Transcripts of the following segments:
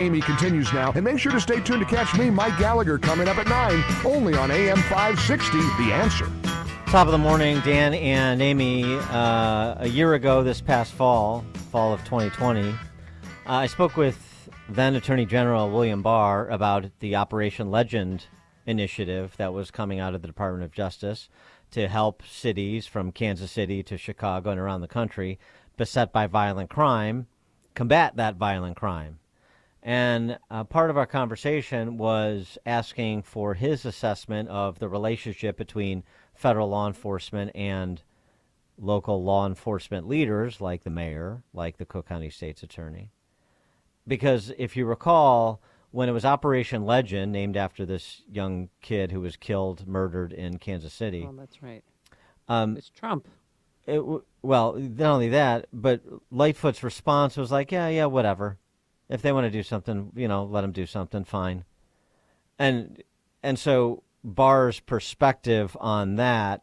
Amy continues now, and make sure to stay tuned to catch me, Mike Gallagher, coming up at 9, only on AM 560, The Answer. Top of the morning, Dan and Amy. A year ago this past fall of 2020, I spoke with then Attorney General William Barr about the Operation Legend initiative that was coming out of the Department of Justice to help cities from Kansas City to Chicago and around the country beset by violent crime combat that violent crime. And part of our conversation was asking for his assessment of the relationship between federal law enforcement and local law enforcement leaders like the mayor, like the Cook County State's attorney. Because if you recall, when it was Operation Legend, named after this young kid who was murdered in Kansas City. Oh, that's right. It's Trump. Well, not only that, but Lightfoot's response was like, yeah, whatever. If they want to do something, let them do something, fine. And so Barr's perspective on that,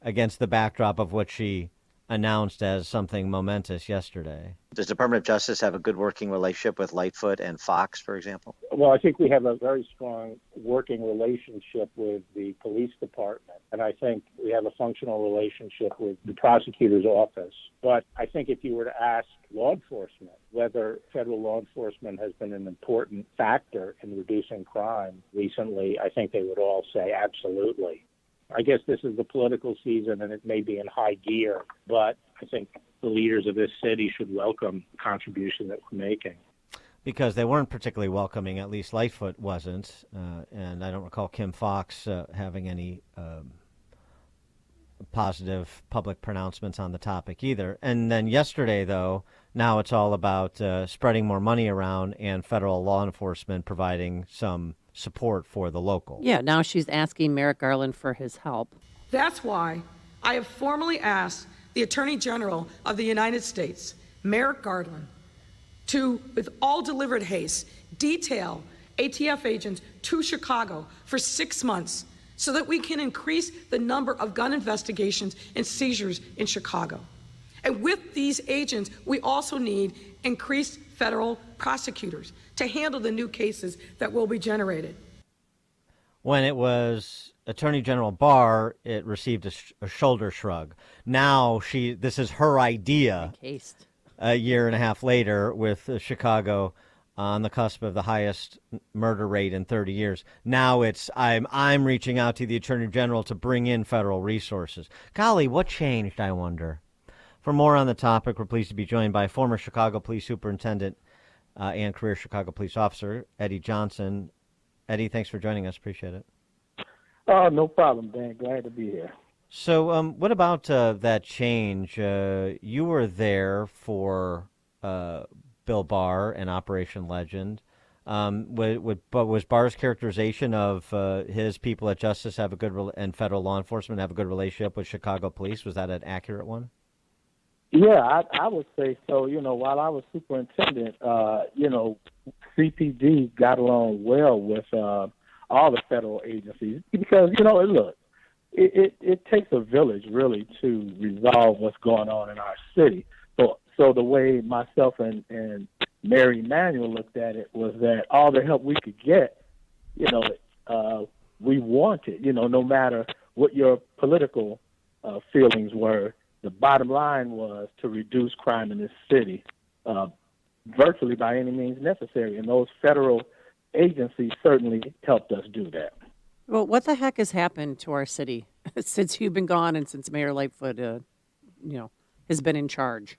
against the backdrop of what she announced as something momentous yesterday. Does the Department of Justice have a good working relationship with Lightfoot and Fox, for example? Well, I think we have a very strong working relationship with the police department, and I think we have a functional relationship with the prosecutor's office. But I think if you were to ask law enforcement whether federal law enforcement has been an important factor in reducing crime recently, I think they would all say absolutely. I guess this is the political season and it may be in high gear, but I think the leaders of this city should welcome the contribution that we're making. Because they weren't particularly welcoming, at least Lightfoot wasn't, and I don't recall Kim Fox having any positive public pronouncements on the topic either. And then yesterday, though, now it's all about spreading more money around and federal law enforcement providing some support for the local. Yeah, now she's asking Merrick Garland for his help. That's why I have formally asked the Attorney General of the United States, Merrick Garland, to, with all delivered haste, detail ATF agents to Chicago for 6 months so that we can increase the number of gun investigations and seizures in Chicago. And with these agents, we also need increased federal prosecutors to handle the new cases that will be generated. When it was Attorney General Barr, it received a shoulder shrug. Now this is her idea. A year and a half later, with Chicago on the cusp of the highest murder rate in 30 years. Now it's I'm reaching out to the Attorney General to bring in federal resources. Golly, what changed, I wonder? For more on the topic, we're pleased to be joined by former Chicago Police Superintendent and career Chicago Police Officer Eddie Johnson. Eddie, thanks for joining us. Appreciate it. Oh, no problem, Dan. Glad to be here. So what about that change? You were there for Bill Barr and Operation Legend. But was Barr's characterization of his people at Justice have a good and federal law enforcement have a good relationship with Chicago police? Was that an accurate one? Yeah, I would say so. While I was superintendent, CPD got along well with all the federal agencies because, look, it takes a village really to resolve what's going on in our city. So the way myself and Mary Emanuel looked at it was that all the help we could get, we wanted, no matter what your political feelings were. The bottom line was to reduce crime in this city virtually by any means necessary. And those federal agencies certainly helped us do that. Well, what the heck has happened to our city since you've been gone and since Mayor Lightfoot, has been in charge?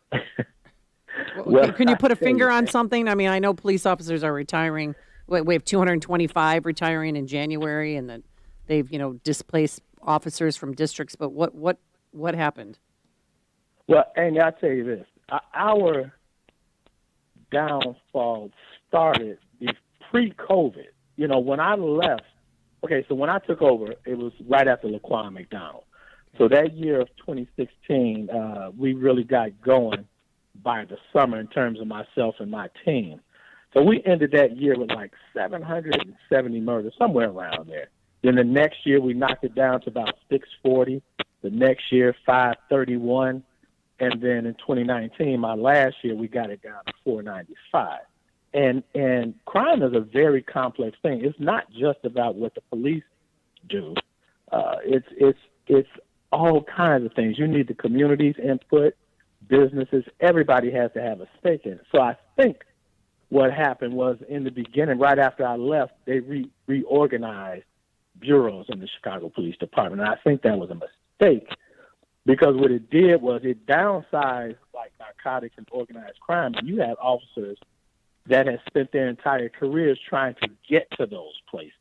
Well, can you put a finger on something? I mean, I know police officers are retiring. We have 225 retiring in January, and then they've, displaced officers from districts. But what happened? Well, Amy, I'll tell you this. Our downfall started pre-COVID. When I left, so when I took over, it was right after Laquan McDonald. So that year of 2016, we really got going by the summer in terms of myself and my team. So we ended that year with like 770 murders, somewhere around there. Then the next year, we knocked it down to about 640. The next year, 531. And then in 2019, my last year, we got it down to 495. And crime is a very complex thing. It's not just about what the police do. It's all kinds of things. You need the community's input, businesses. Everybody has to have a stake in it. So I think what happened was in the beginning, right after I left, they reorganized bureaus in the Chicago Police Department. And I think that was a mistake because what it did was it downsized like narcotics and organized crime. And you have officers that have spent their entire careers trying to get to those places.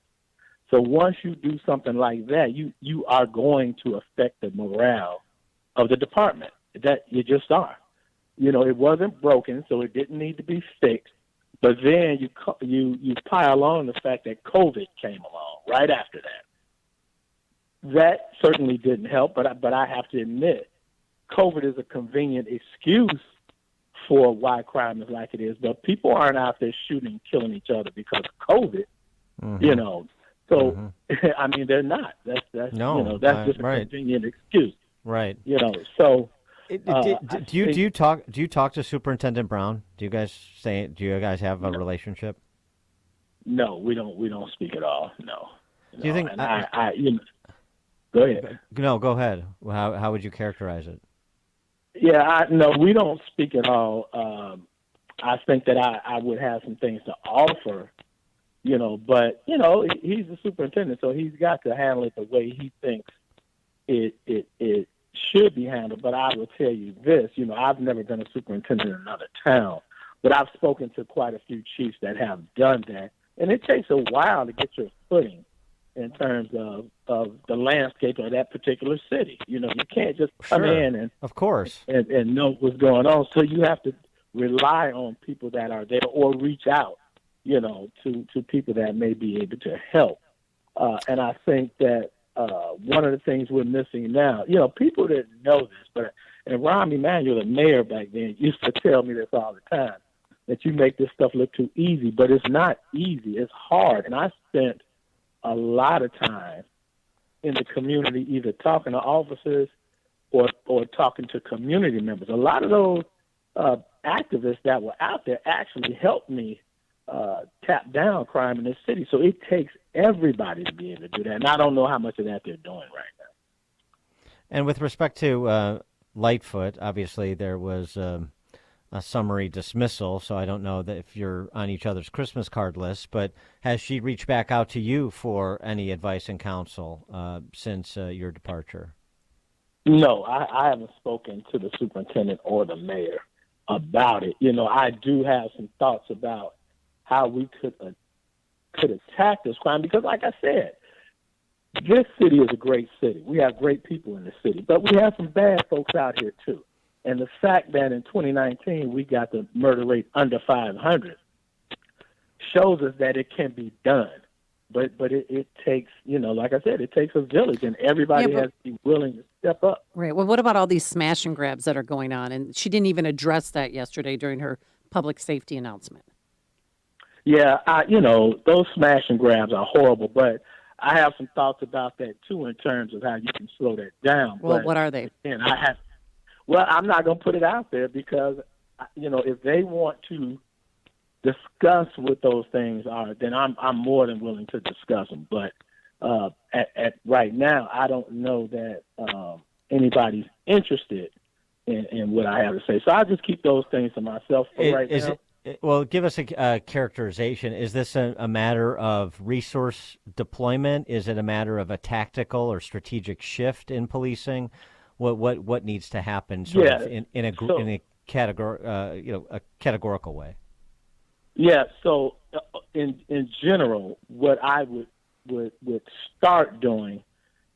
So once you do something like that, you are going to affect the morale of the department. That you just are. You know, it wasn't broken, so it didn't need to be fixed. But then you pile on the fact that COVID came along right after that. That certainly didn't help, but I have to admit, COVID is a convenient excuse for why crime is like it is. But people aren't out there shooting, killing each other because of COVID. You know. So, I mean, they're not. That's just a convenient excuse. Right. You know, so. Do you talk to Superintendent Brown? Do you guys have a relationship? No, we don't speak at all. No. Do you think? Go ahead. No, go ahead. How would you characterize it? Yeah, no, we don't speak at all. I think that I would have some things to offer. You know, but, you know, he's the superintendent, so he's got to handle it the way he thinks it should be handled. But I will tell you this, you know, I've never been a superintendent in another town, but I've spoken to quite a few chiefs that have done that. And it takes a while to get your footing in terms of the landscape of that particular city. You know, you can't just come in and, of course, and know what's going on. So you have to rely on people that are there or reach out, you know, to people that may be able to help. And I think that one of the things we're missing now, you know, people didn't know this, and Rahm Emanuel, the mayor back then, used to tell me this all the time, that you make this stuff look too easy, but it's not easy. It's hard. And I spent a lot of time in the community either talking to officers or talking to community members. A lot of those activists that were out there actually helped me tap down crime in this city. So it takes everybody to be able to do that. And I don't know how much of that they're doing right now. And with respect to Lightfoot, obviously there was a summary dismissal, so I don't know that if you're on each other's Christmas card list, but has she reached back out to you for any advice and counsel since your departure? No, I haven't spoken to the superintendent or the mayor about it. You know, I do have some thoughts about how we could attack this crime because, like I said, this city is a great city. We have great people in the city, but we have some bad folks out here too. And the fact that in 2019 we got the murder rate under 500 shows us that it can be done. But it takes, you know, like I said, it takes a village, and everybody has to be willing to step up. Right. Well, what about all these smash and grabs that are going on? And she didn't even address that yesterday during her public safety announcement. Yeah, you know, those smash and grabs are horrible, but I have some thoughts about that too in terms of how you can slow that down. Well, what are they? And I'm not going to put it out there because, you know, if they want to discuss what those things are, then I'm more than willing to discuss them. But at right now, I don't know that anybody's interested in what I have to say. So I'll just keep those things to myself for right now. Well, give us a characterization. Is this a matter of resource deployment? Is it a matter of a tactical or strategic shift in policing? What needs to happen sort of in a categorical way? Yeah. So in general, what I would start doing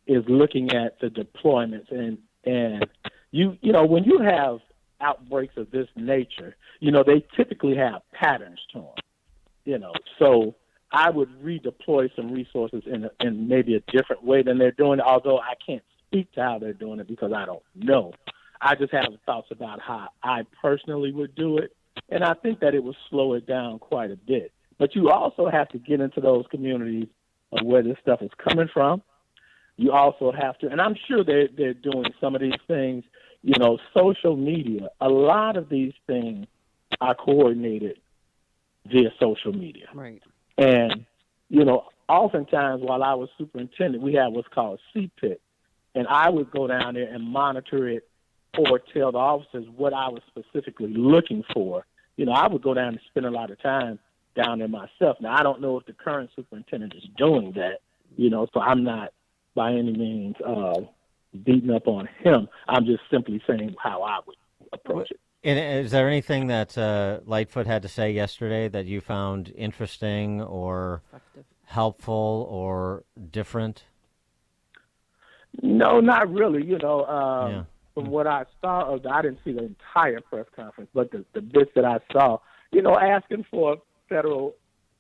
is looking at the deployments and you know when you have outbreaks of this nature, you know, they typically have patterns to them, you know. So I would redeploy some resources in maybe a different way than they're doing it, although I can't speak to how they're doing it because I don't know. I just have thoughts about how I personally would do it, and I think that it would slow it down quite a bit. But you also have to get into those communities of where this stuff is coming from. You also have to, and I'm sure they're doing some of these things, you know, social media. A lot of these things are coordinated via social media. Right. And, oftentimes while I was superintendent, we had what's called CPD, and I would go down there and monitor it or tell the officers what I was specifically looking for. I would go down and spend a lot of time down there myself. Now, I don't know if the current superintendent is doing that, so I'm not by any means beating up on him. I'm just simply saying how I would approach it. And is there anything that Lightfoot had to say yesterday that you found interesting or helpful or different? No, not really. From what I saw, I didn't see the entire press conference, but the bits that I saw, asking for federal,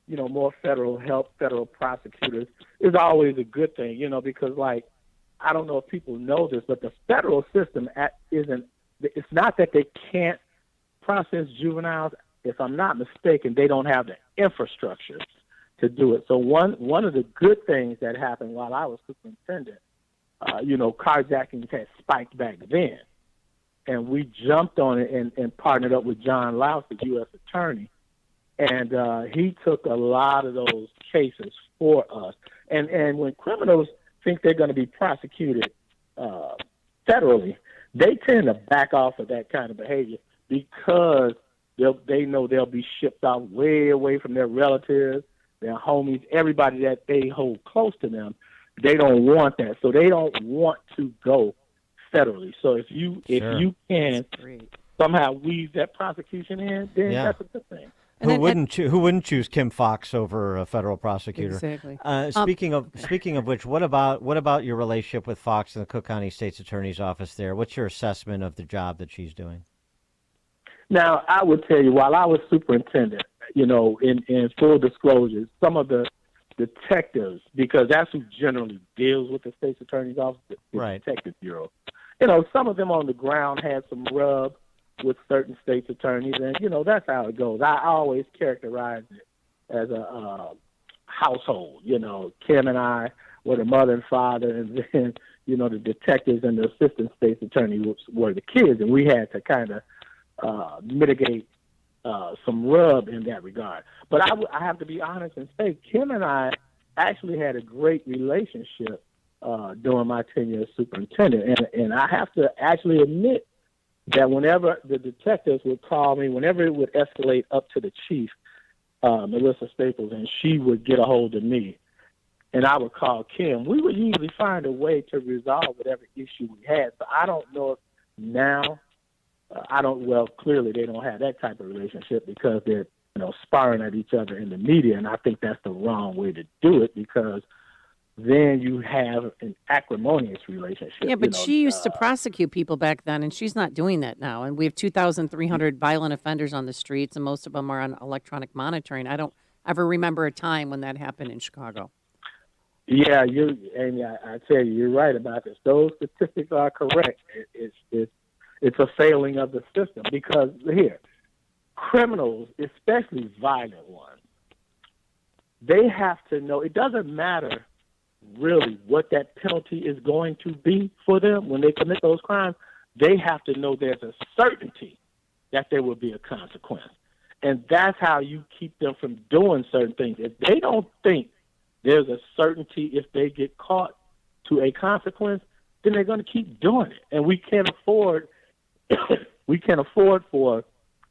more federal help, federal prosecutors is always a good thing, because I don't know if people know this, but the federal system it's not that they can't process juveniles. If I'm not mistaken, they don't have the infrastructure to do it. So one of the good things that happened while I was superintendent, carjackings had spiked back then. And we jumped on it and partnered up with John Louse, the U.S. attorney. And he took a lot of those cases for us. And when criminals think they're going to be prosecuted federally, they tend to back off of that kind of behavior because they know they'll be shipped off way away from their relatives, their homies, everybody that they hold close to them. They don't want that, so they don't want to go federally. So if you can somehow weave that prosecution in, then that's a good thing. Who wouldn't choose Kim Foxx over a federal prosecutor? Exactly. Speaking of which, what about your relationship with Foxx and the Cook County State's Attorney's Office there? What's your assessment of the job that she's doing? Now, I would tell you, while I was superintendent, in full disclosure, some of the detectives, because that's who generally deals with the State's Attorney's Office, the Detective Bureau. Some of them on the ground had some rub with certain state's attorneys, and that's how it goes. I always characterize it as a household. Kim and I were the mother and father, and then the detectives and the assistant state's attorney were the kids, and we had to kind of mitigate some rub in that regard. But I have to be honest and say, Kim and I actually had a great relationship during my tenure as superintendent, and I have to actually admit that whenever the detectives would call me, whenever it would escalate up to the chief, Melissa Staples, and she would get a hold of me, and I would call Kim, we would usually find a way to resolve whatever issue we had. So I don't know if now, clearly they don't have that type of relationship because they're, sparring at each other in the media, and I think that's the wrong way to do it because then you have an acrimonious relationship. Yeah, but she used to prosecute people back then, and she's not doing that now. And we have 2,300 violent offenders on the streets, and most of them are on electronic monitoring. I don't ever remember a time when that happened in Chicago. Yeah, Amy, I tell you, you're right about this. Those statistics are correct. It's a failing of the system because here, criminals, especially violent ones, they have to know. It doesn't matter really what that penalty is going to be for them when they commit those crimes. They have to know there's a certainty that there will be a consequence. And that's how you keep them from doing certain things. If they don't think there's a certainty if they get caught to a consequence, then they're going to keep doing it. And we can't afford for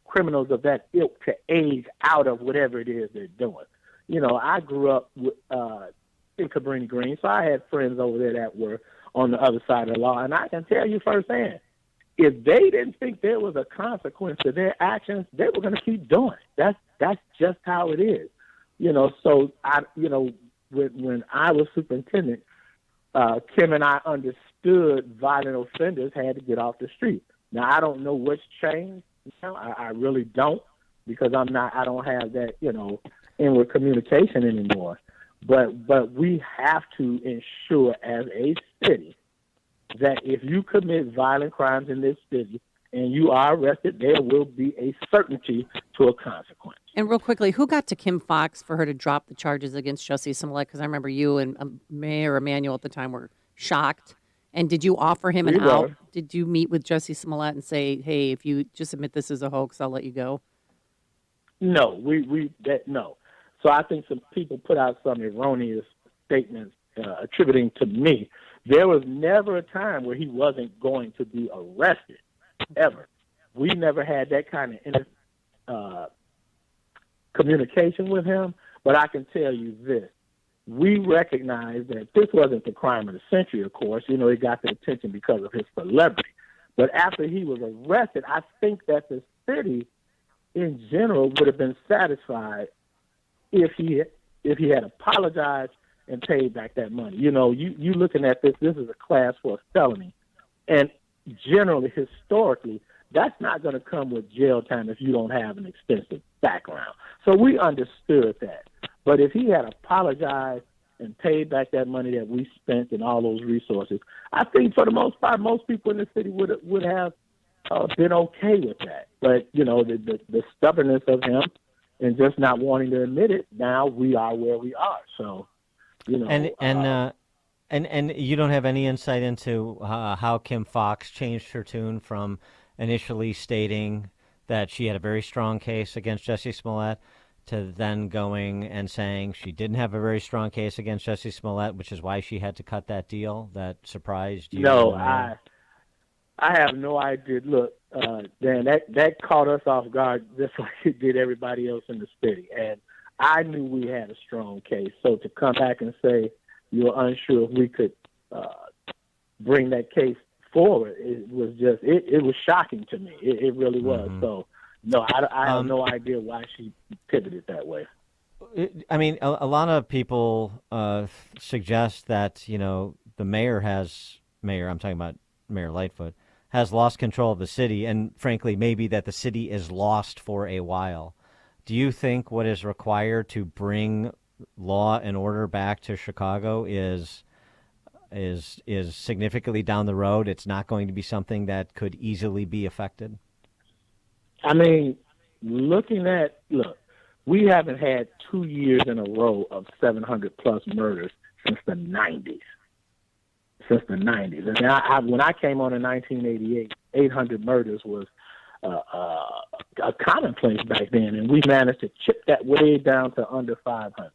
criminals of that ilk to age out of whatever it is they're doing. I grew up in Cabrini Green, so I had friends over there that were on the other side of the law, and I can tell you firsthand, if they didn't think there was a consequence to their actions, they were going to keep doing it. That's just how it is. So when I was superintendent, Kim and I understood violent offenders had to get off the street. Now I don't know what's changed. I really don't because I don't have that inward communication anymore. But we have to ensure as a city that if you commit violent crimes in this city and you are arrested, there will be a certainty to a consequence. And real quickly, who got to Kim Foxx for her to drop the charges against Jussie Smollett? Because I remember you and Mayor Emanuel at the time were shocked. And did you offer him an out? Did you meet with Jussie Smollett and say, hey, if you just admit this is a hoax, I'll let you go? No, no. So I think some people put out some erroneous statements attributing to me. There was never a time where he wasn't going to be arrested, ever. We never had that kind of communication with him, but I can tell you this. We recognize that this wasn't the crime of the century, of course. You know, he got the attention because of his celebrity. But after he was arrested, I think that the city in general would have been satisfied if he had apologized and paid back that money. You know, you looking at this is a class 4 felony. And generally, historically, that's not going to come with jail time if you don't have an extensive background. So we understood that. But if he had apologized and paid back that money that we spent and all those resources, I think for the most part, most people in the city would have been okay with that. But, you know, the stubbornness of him and just not wanting to admit it, now we are where we are. So, you know. And you don't have any insight into how Kim Foxx changed her tune from initially stating that she had a very strong case against Jussie Smollett to then going and saying she didn't have a very strong case against Jussie Smollett, which is why she had to cut that deal. That surprised you? No, I have no idea. Look, Dan, that caught us off guard just like it did everybody else in the city. And I knew we had a strong case. So to come back and say you're unsure if we could bring that case forward, it was just, it was shocking to me. It really was. Mm-hmm. So, no, I have no idea why she pivoted that way. I mean, a lot of people suggest that, you know, the I'm talking about Mayor Lightfoot, has lost control of the city, and frankly, maybe that the city is lost for a while. Do you think what is required to bring law and order back to Chicago is significantly down the road? It's not going to be something that could easily be affected? I mean, look, we haven't had 2 years in a row of 700-plus murders since the 90s. And when I came on in 1988, 800 murders was a commonplace back then, and we managed to chip that way down to under 500.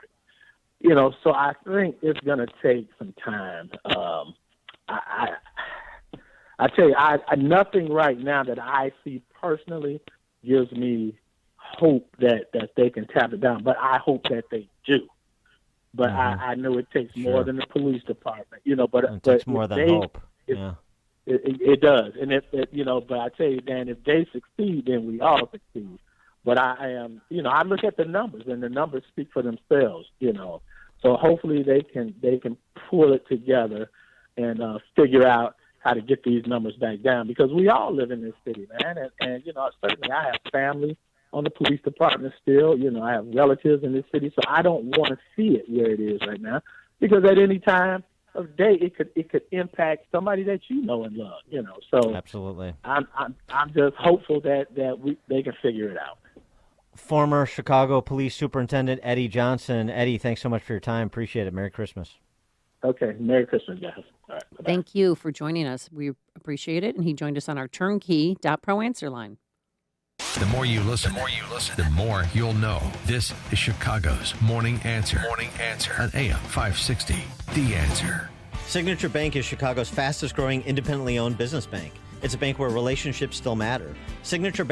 You know, so I think it's going to take some time. I tell you, nothing right now that I see personally gives me hope that they can tap it down, but I hope that they do. But I know it takes more than the police department, you know. But it takes more than hope. Yeah, it does. And but I tell you, Dan, if they succeed, then we all succeed. But I am, I look at the numbers, and the numbers speak for themselves, you know. So hopefully they can pull it together and figure out how to get these numbers back down, because we all live in this city, man. And certainly I have family on the police department still. You know, I have relatives in this city, so I don't want to see it where it is right now, because at any time of day it could impact somebody that you know and love. You know, so absolutely, I'm just hopeful that they can figure it out. Former Chicago Police Superintendent Eddie Johnson. Eddie, thanks so much for your time. Appreciate it. Merry Christmas. Okay, Merry Christmas, guys. All right, bye-bye. Thank you for joining us. We appreciate it. And he joined us on our turnkey.pro answer line. The more you listen, the more you'll know. This is Chicago's Morning Answer. Morning Answer on AM 560. The Answer. Signature Bank is Chicago's fastest growing independently owned business bank. It's a bank where relationships still matter. Signature